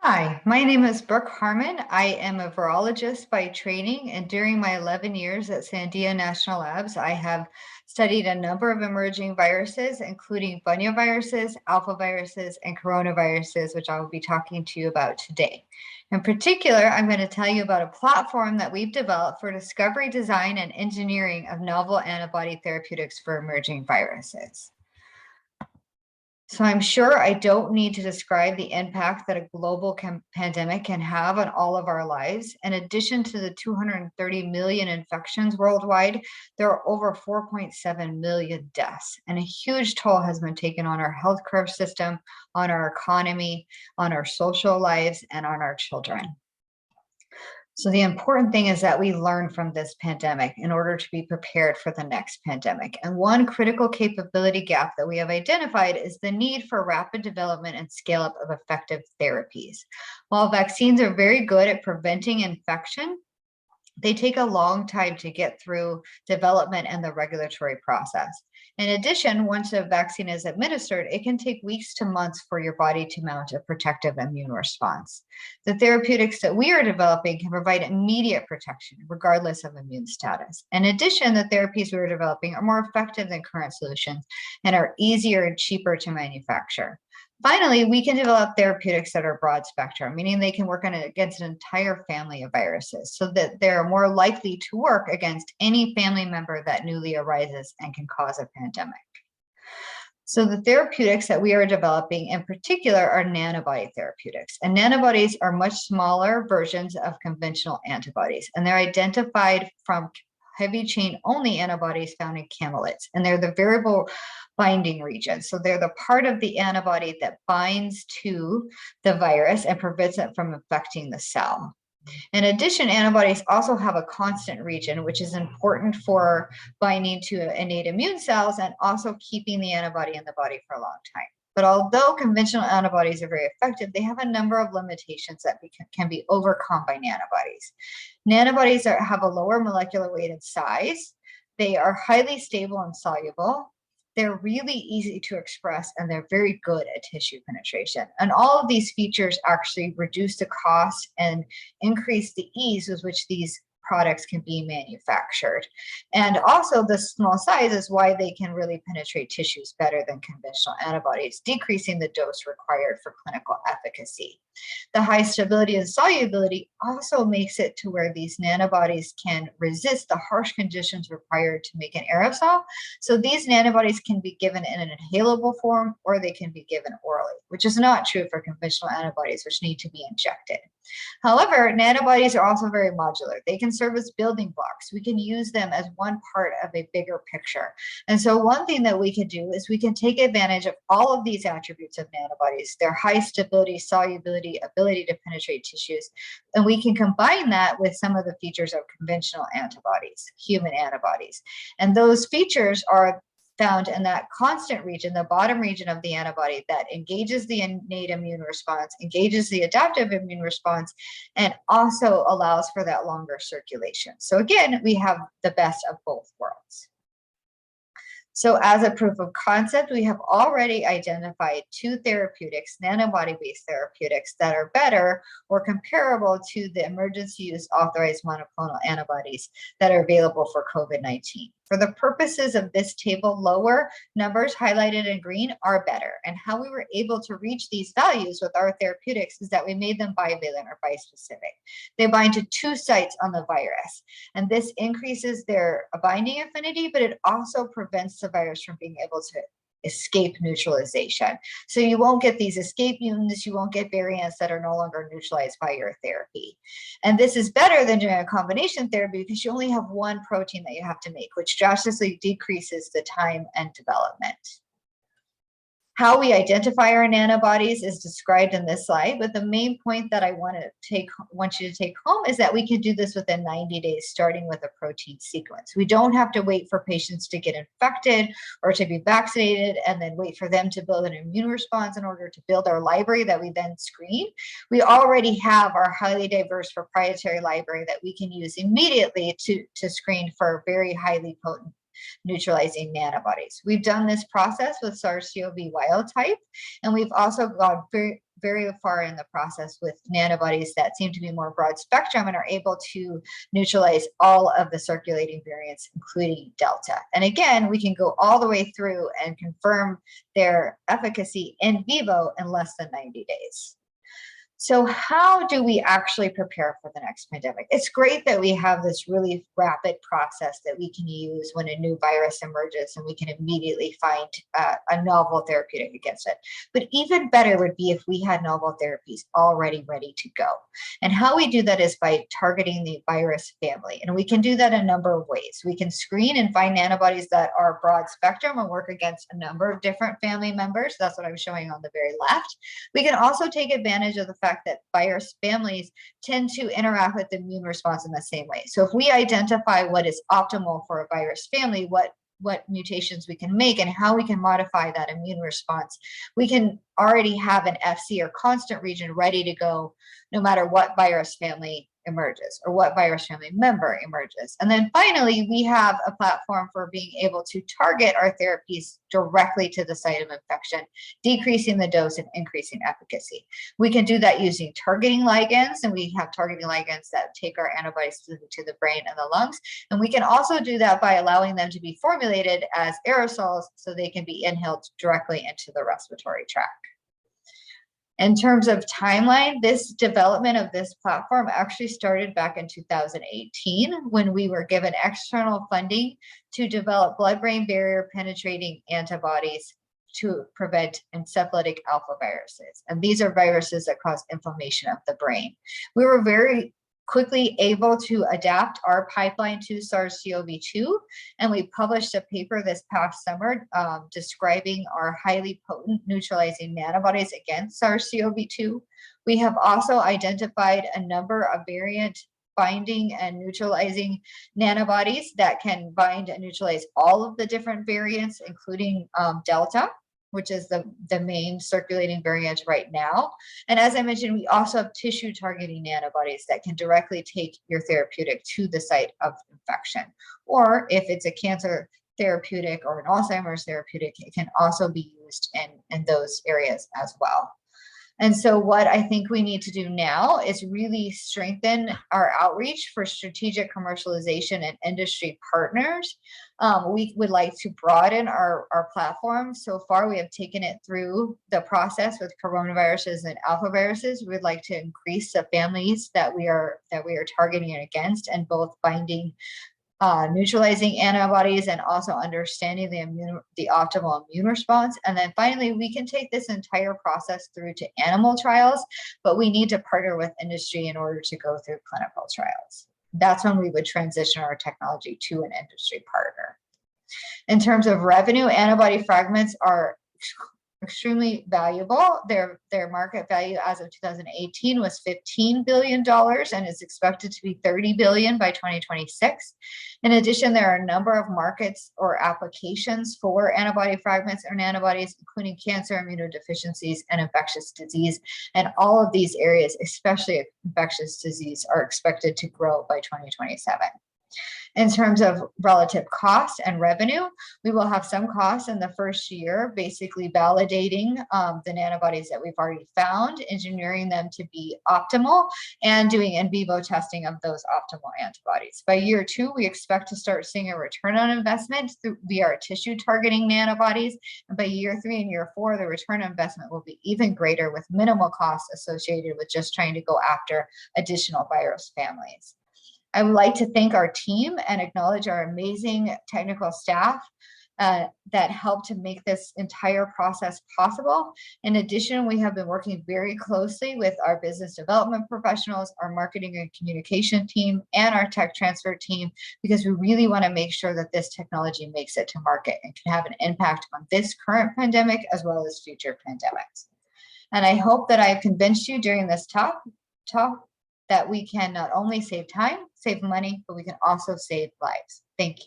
Hi, my name is Brooke Harmon. I am a virologist by training, and during my 11 years at Sandia National Labs, I have studied a number of emerging viruses, including bunyaviruses, alpha viruses, and coronaviruses, which I will be talking to you about today. In particular, I'm going to tell you about a platform that we've developed for discovery, design, and engineering of novel antibody therapeutics for emerging viruses. So I'm sure I don't need to describe the impact that a global pandemic can have on all of our lives. In addition to the 230 million infections worldwide, there are over 4.7 million deaths, and a huge toll has been taken on our healthcare system, on our economy, on our social lives, and on our children. So the important thing is that we learn from this pandemic in order to be prepared for the next pandemic. And one critical capability gap that we have identified is the need for rapid development and scale up of effective therapies. While vaccines are very good at preventing infection, they take a long time to get through development and the regulatory process. In addition, once a vaccine is administered, it can take weeks to months for your body to mount a protective immune response. The therapeutics that we are developing can provide immediate protection, regardless of immune status. In addition, the therapies we are developing are more effective than current solutions and are easier and cheaper to manufacture. Finally, we can develop therapeutics that are broad spectrum, meaning they can work against an entire family of viruses so that they're more likely to work against any family member that newly arises and can cause a pandemic. So the therapeutics that we are developing in particular are nanobody therapeutics. And nanobodies are much smaller versions of conventional antibodies, and they're identified from heavy chain only antibodies found in camelids, and they're the variable binding region. So they're the part of the antibody that binds to the virus and prevents it from infecting the cell. In addition, antibodies also have a constant region, which is important for binding to innate immune cells and also keeping the antibody in the body for a long time. But although conventional antibodies are very effective, they have a number of limitations that can be overcome by nanobodies. Nanobodies have a lower molecular weight and size. They are highly stable and soluble. They're really easy to express, and they're very good at tissue penetration. And all of these features actually reduce the cost and increase the ease with which these products can be manufactured. And also the small size is why they can really penetrate tissues better than conventional antibodies, decreasing the dose required for clinical efficacy. The high stability and solubility also makes it to where these nanobodies can resist the harsh conditions required to make an aerosol. So these nanobodies can be given in an inhalable form, or they can be given orally, which is not true for conventional antibodies, which need to be injected. However, nanobodies are also very modular. They can serve as building blocks. We can use them as one part of a bigger picture. And so one thing that we can do is we can take advantage of all of these attributes of nanobodies, their high stability, solubility, ability to penetrate tissues, and we can combine that with some of the features of conventional antibodies, human antibodies. And those features are found in that constant region, the bottom region of the antibody that engages the innate immune response, engages the adaptive immune response, and also allows for that longer circulation. So again, we have the best of both worlds. So as a proof of concept, we have already identified 2 therapeutics, nanobody-based therapeutics, that are better or comparable to the emergency use authorized monoclonal antibodies that are available for COVID-19. For the purposes of this table, lower numbers highlighted in green are better. And how we were able to reach these values with our therapeutics is that we made them bivalent or bispecific. They bind to 2 sites on the virus, and this increases their binding affinity, but it also prevents the virus from being able to escape neutralization. So you won't get these escape mutants, you won't get variants that are no longer neutralized by your therapy. And this is better than doing a combination therapy because you only have one protein that you have to make, which drastically decreases the time and development. How we identify our nanobodies is described in this slide, but the main point that I want you to take home is that we can do this within 90 days, starting with a protein sequence. We don't have to wait for patients to get infected or to be vaccinated and then wait for them to build an immune response in order to build our library that we then screen. We already have our highly diverse proprietary library that we can use immediately to screen for very highly potent neutralizing nanobodies. We've done this process with SARS-CoV wild type, and we've also gone very far in the process with nanobodies that seem to be more broad spectrum and are able to neutralize all of the circulating variants, including Delta. And again, we can go all the way through and confirm their efficacy in vivo in less than 90 days. So how do we actually prepare for the next pandemic? It's great that we have this really rapid process that we can use when a new virus emerges and we can immediately find a novel therapeutic against it. But even better would be if we had novel therapies already ready to go. And how we do that is by targeting the virus family. And we can do that a number of ways. We can screen and find antibodies that are broad spectrum and work against a number of different family members. That's what I'm showing on the very left. We can also take advantage of the fact that virus families tend to interact with the immune response in the same way. So if we identify what is optimal for a virus family, what mutations we can make and how we can modify that immune response, we can already have an FC or constant region ready to go no matter what virus family emerges or what virus family member emerges. And then finally, we have a platform for being able to target our therapies directly to the site of infection, decreasing the dose and increasing efficacy. We can do that using targeting ligands, and we have targeting ligands that take our antibodies to the brain and the lungs. And we can also do that by allowing them to be formulated as aerosols so they can be inhaled directly into the respiratory tract. In terms of timeline, this development of this platform actually started back in 2018 when we were given external funding to develop blood-brain barrier penetrating antibodies to prevent encephalitic alpha viruses. And these are viruses that cause inflammation of the brain. We were very quickly able to adapt our pipeline to SARS-CoV-2, and we published a paper this past summer describing our highly potent neutralizing nanobodies against SARS-CoV-2. We have also identified a number of variant binding and neutralizing nanobodies that can bind and neutralize all of the different variants, including Delta, which is the main circulating variant right now. And as I mentioned, we also have tissue targeting antibodies that can directly take your therapeutic to the site of infection. Or if it's a cancer therapeutic or an Alzheimer's therapeutic, it can also be used in those areas as well. And so what I think we need to do now is really strengthen our outreach for strategic commercialization and industry partners. We would like to broaden our platform. So far, we have taken it through the process with coronaviruses and alpha viruses. We'd like to increase the families that we are targeting it against, and both binding neutralizing antibodies and also understanding the optimal immune response. And then finally, we can take this entire process through to animal trials, but we need to partner with industry in order to go through clinical trials. That's when we would transition our technology to an industry partner. In terms of revenue, antibody fragments are extremely valuable. Their market value as of 2018 was $15 billion and is expected to be $30 billion by 2026. In addition, there are a number of markets or applications for antibody fragments and antibodies, including cancer, immunodeficiencies, and infectious disease. And all of these areas, especially infectious disease, are expected to grow by 2027. In terms of relative cost and revenue, we will have some costs in the first year, basically validating the nanobodies that we've already found, engineering them to be optimal, and doing in vivo testing of those optimal antibodies. By year 2, we expect to start seeing a return on investment via our tissue targeting nanobodies. And by year 3 and year 4, the return on investment will be even greater, with minimal costs associated with just trying to go after additional virus families. I would like to thank our team and acknowledge our amazing technical staff that helped to make this entire process possible. In addition, we have been working very closely with our business development professionals, our marketing and communication team, and our tech transfer team, because we really want to make sure that this technology makes it to market and can have an impact on this current pandemic as well as future pandemics. And I hope that I've convinced you during this talk that we can not only save time, save money, but we can also save lives. Thank you.